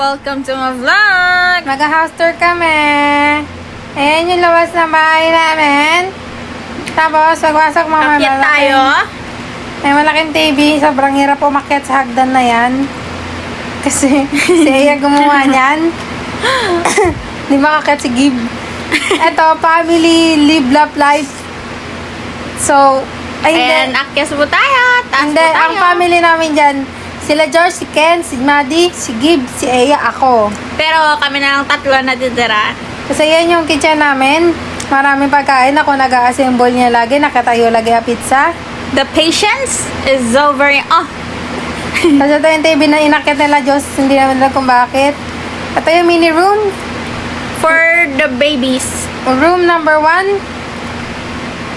Welcome to my vlog! Mag-house tour kami. Ayan yung labas ng bahay namin. Tapos, pagwasok mga Akyat malaki. tayo. May malaking TV. Sobrang hirap umakyat sa hagdan na yan. Kasi, si Aya gumawa niyan. Di makakyat si Gib. Eto, family, live, love, life. So, ay And hindi. akyat po tayo. Taas Hindi, po tayo. ang family namin dyan. Sila George, si Ken, si Maddie, si Gib, si Aya, ako. Pero kami na lang tatlo natitira. Kasi yan yung kitchen namin. Maraming pagkain. Ako nag-a-assemble niya lagi. Nakatayo lagi ang pizza. The patience is so very... Oh! Tapos ito yung TV na inakit nila, Diyos. Hindi naman alam kung bakit. Ito yung mini room. For the babies. Room number 1.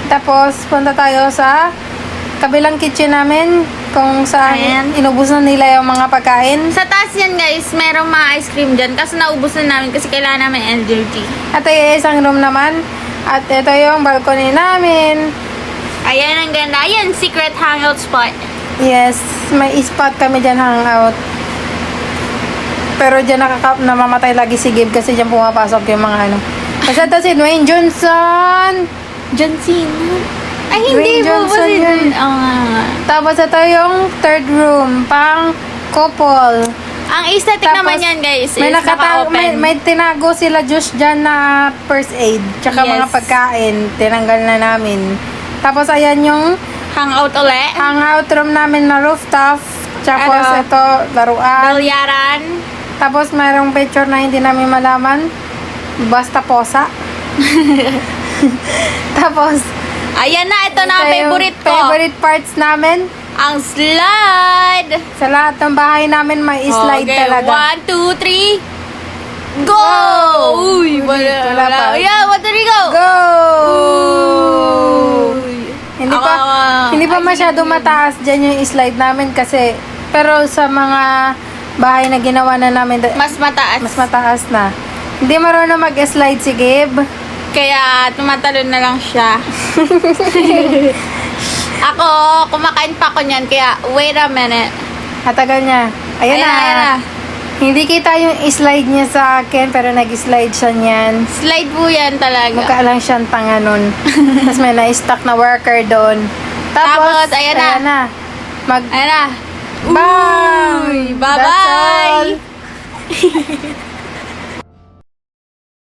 Tapos punta tayo sa kabilang kitchen namin. Kung saan Ayan. inubos na nila yung mga pagkain. Sa taas yan guys, merong mga ice cream dyan. Kaso naubos na namin kasi kailangan namin energy. At ito yung isang room naman. At ito yung balcony namin. Ayan ang ganda. Ayan, secret hangout spot. Yes, may spot kami dyan hangout. Pero dyan namamatay lagi si Gib kasi dyan pumapasok yung mga ano. Kasi ito si Dwayne Johnson. John Cena. Ay, Dwayne hindi po po Johnson si yun. Tapos ito yung third room, pang couple. Ang aesthetic Tapos, naman yan guys is may, naka-open. may tinago sila Josh dyan na first aid. Tsaka Yes. mga pagkain, tinanggal na namin. Tapos ayan yung Hangout ulit. hangout room namin na rooftop. Tapos Ano? ito, laruan. Balyaran. Tapos mayroong picture na hindi namin malaman. Basta posa. Tapos, Ayan na, ito na ang ito yung favorite ko. favorite parts namin. Ang slide. Sa lahat ng bahay namin may slide Okay, talaga. 1, 2, 3. Go! Uy, Wala pa. Yeah, 1, 2, 3, go! Go! Uy. Hindi pa hindi pa masyado mataas dyan yung slide namin kasi pero sa mga bahay na ginawa na namin Mas mataas. mas mataas na. Hindi marunong mag-slide si Gabe. Kaya tumatalon na lang siya. Ako, kumakain pa ako niyan. Kaya, wait a minute. Hatagal niya. Ayan, na. Ayan na. Hindi kita yung slide niya sa akin pero nag-slide siya niyan. Slide po yan talaga. Mukha lang siyang tanga nun. Tapos may na-stuck na worker doon. Tapos, ayan na. Ayan na. Ayan na. Bye! Uy, That's bye-bye! all.